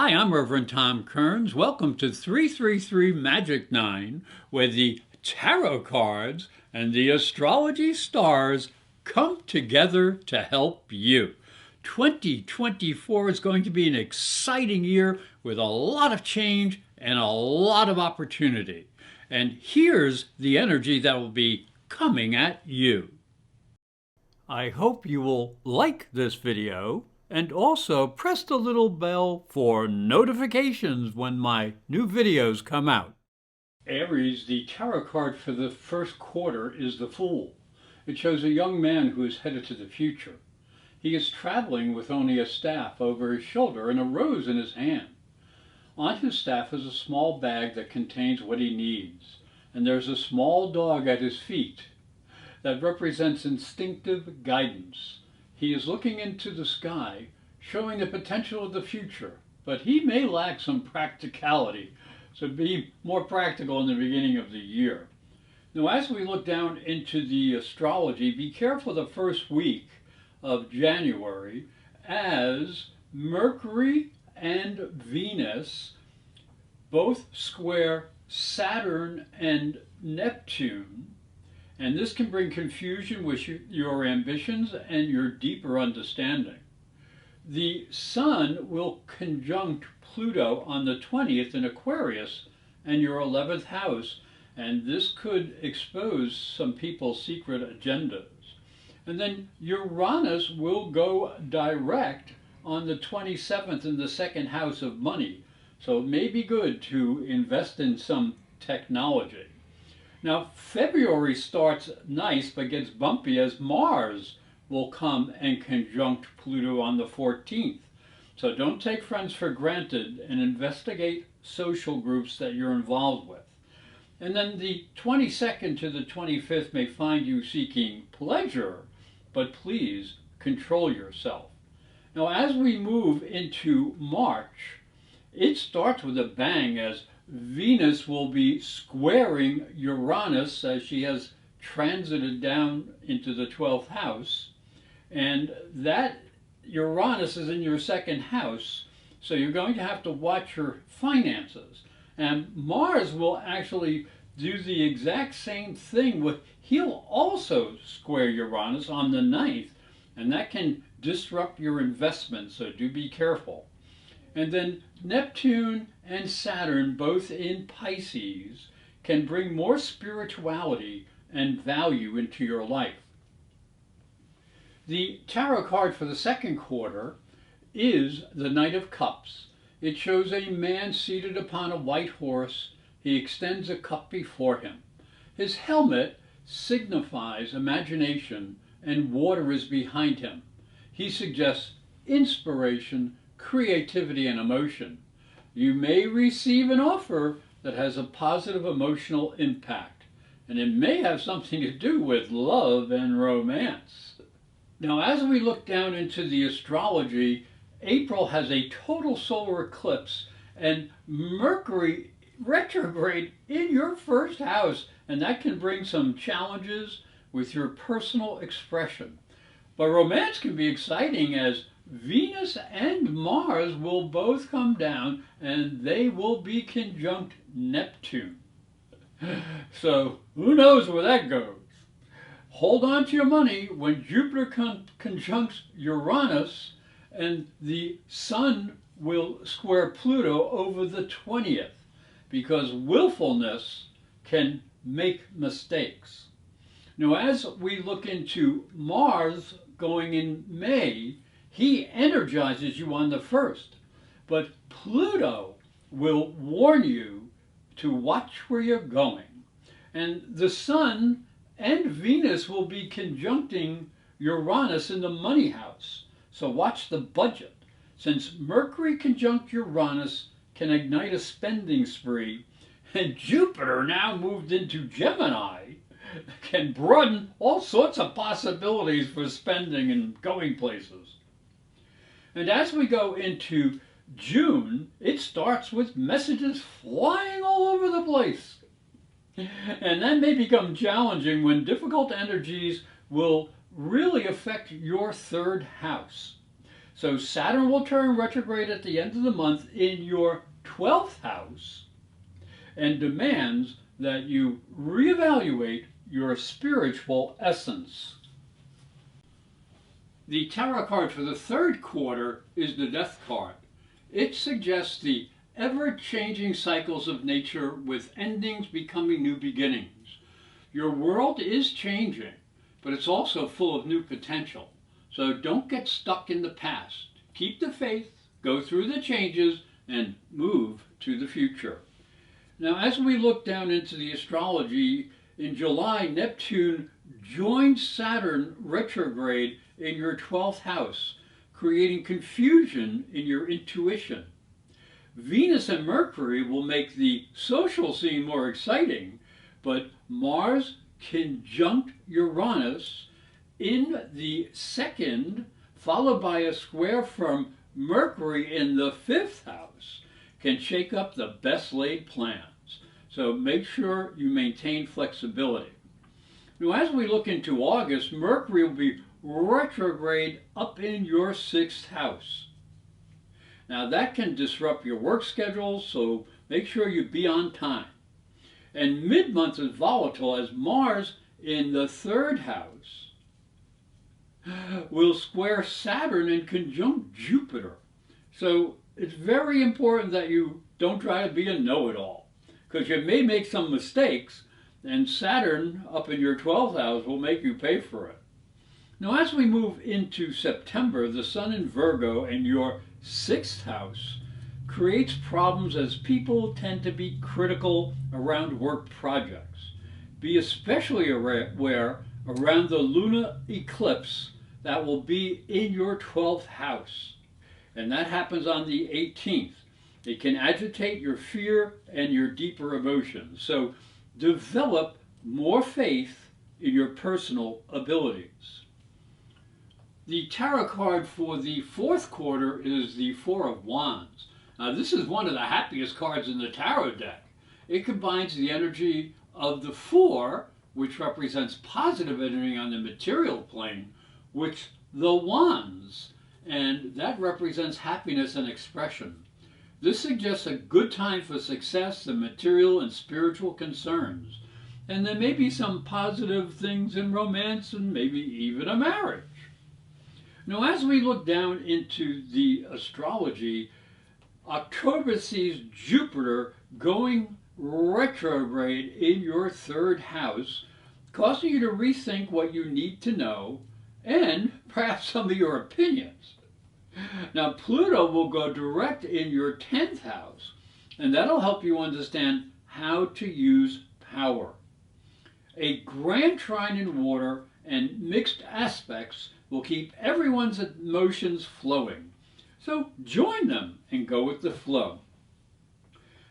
Hi, I'm Reverend Tom Kearns. Welcome to 333 Magic 9, where the tarot cards and the astrology stars come together to help you. 2024 is going to be an exciting year with a lot of change and a lot of opportunity. And here's the energy that will be coming at you. I hope you will like this video and also press the little bell for notifications when my new videos come out. Aries, the tarot card for the first quarter is the Fool. It shows a young man who is headed to the future. He is traveling with only a staff over his shoulder and a rose in his hand. On his staff is a small bag that contains what he needs, and there's a small dog at his feet that represents instinctive guidance. He is looking into the sky, showing the potential of the future, but he may lack some practicality, so be more practical in the beginning of the year. Now, as we look down into the astrology, be careful the first week of January, as Mercury and Venus both square Saturn and Neptune, and this can bring confusion with your ambitions and your deeper understanding. The Sun will conjunct Pluto on the 20th in Aquarius and your 11th house, and this could expose some people's secret agendas. And then Uranus will go direct on the 27th in the second house of money, so it may be good to invest in some technology. Now, February starts nice but gets bumpy as Mars will come and conjunct Pluto on the 14th. So don't take friends for granted and investigate social groups that you're involved with. And then the 22nd to the 25th may find you seeking pleasure, but please control yourself. Now, as we move into March, it starts with a bang as Venus will be squaring Uranus as she has transited down into the 12th house. And that Uranus is in your second house, so you're going to have to watch your finances. And Mars will actually do the exact same thing. He'll also square Uranus on the 9th, and that can disrupt your investments, so do be careful. And then Neptune and Saturn, both in Pisces, can bring more spirituality and value into your life. The tarot card for the second quarter is the Knight of Cups. It shows a man seated upon a white horse. He extends a cup before him. His helmet signifies imagination, and water is behind him. He suggests inspiration, creativity, and emotion. You may receive an offer that has a positive emotional impact, and it may have something to do with love and romance. Now, as we look down into the astrology, April has a total solar eclipse and Mercury retrograde in your first house, and that can bring some challenges with your personal expression. But romance can be exciting as Venus and Mars will both come down and they will be conjunct Neptune. So who knows where that goes? Hold on to your money when Jupiter conjuncts Uranus, and the Sun will square Pluto over the 20th, because willfulness can make mistakes. Now, as we look into Mars going in May, he energizes you on the 1st, but Pluto will warn you to watch where you're going. And the Sun and Venus will be conjuncting Uranus in the money house, so watch the budget, since Mercury conjunct Uranus can ignite a spending spree, and Jupiter, now moved into Gemini, can broaden all sorts of possibilities for spending and going places. And as we go into June, it starts with messages flying all over the place. And that may become challenging when difficult energies will really affect your third house. So Saturn will turn retrograde at the end of the month in your 12th house and demands that you reevaluate your spiritual essence. The tarot card for the third quarter is the Death card. It suggests the ever-changing cycles of nature with endings becoming new beginnings. Your world is changing, but it's also full of new potential. So don't get stuck in the past. Keep the faith, go through the changes, and move to the future. Now, as we look down into the astrology, in July, Neptune joins Saturn retrograde in your 12th house, creating confusion in your intuition. Venus and Mercury will make the social scene more exciting, but Mars conjunct Uranus in the second, followed by a square from Mercury in the 5th house, can shake up the best laid plans. So make sure you maintain flexibility. Now, as we look into August, Mercury will be retrograde up in your 6th house. Now, that can disrupt your work schedule, so make sure you be on time. And mid-month is volatile as Mars in the 3rd house will square Saturn in conjunct Jupiter. So it's very important that you don't try to be a know-it-all, because you may make some mistakes, and Saturn up in your 12th house will make you pay for it. Now, as we move into September, the Sun in Virgo in your 6th house creates problems as people tend to be critical around work projects. Be especially aware around the lunar eclipse that will be in your 12th house. And that happens on the 18th. It can agitate your fear and your deeper emotions. So develop more faith in your personal abilities. The tarot card for the 4th quarter is the Four of Wands. Now, this is one of the happiest cards in the tarot deck. It combines the energy of the Four, which represents positive energy on the material plane, with the Wands, and that represents happiness and expression. This suggests a good time for success in material and spiritual concerns. And there may be some positive things in romance and maybe even a marriage. Now, as we look down into the astrology, October sees Jupiter going retrograde in your 3rd house, causing you to rethink what you need to know and perhaps some of your opinions. Now, Pluto will go direct in your 10th house, and that'll help you understand how to use power. A grand trine in water and mixed aspects will keep everyone's emotions flowing. So join them and go with the flow.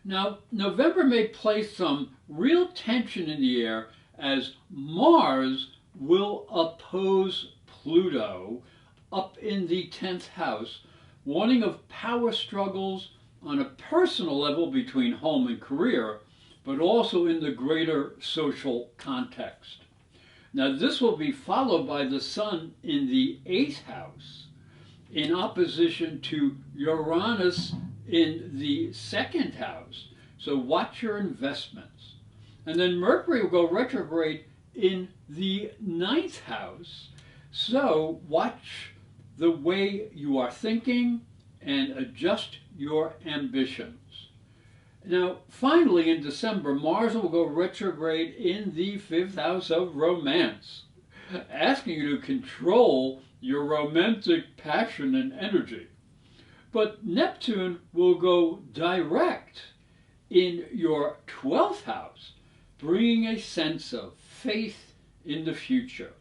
Now, November may place some real tension in the air as Mars will oppose Pluto up in the 10th house, warning of power struggles on a personal level between home and career, but also in the greater social context. Now, this will be followed by the Sun in the 8th house in opposition to Uranus in the 2nd house. So watch your investments. And then Mercury will go retrograde in the 9th house. So watch the way you are thinking and adjust your ambitions. Now, finally, in December, Mars will go retrograde in the 5th house of romance, asking you to control your romantic passion and energy. But Neptune will go direct in your 12th house, bringing a sense of faith in the future.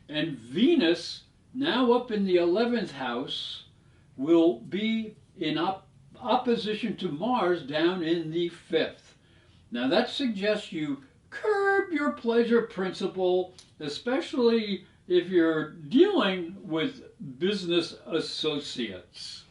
And Venus, now up in the 11th house, will be in opposition to Mars down in the 5th. Now that suggests you curb your pleasure principle, especially if you're dealing with business associates.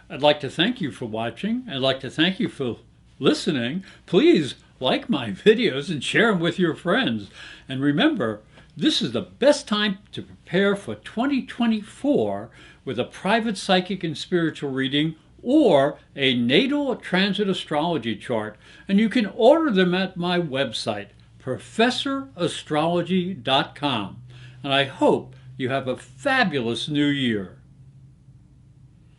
I'd like to thank you for watching. I'd like to thank you for listening. Please like my videos and share them with your friends. And remember, this is the best time to prepare for 2024 with a private psychic and spiritual reading or a natal transit astrology chart, and you can order them at my website, professorastrology.com. And I hope you have a fabulous new year.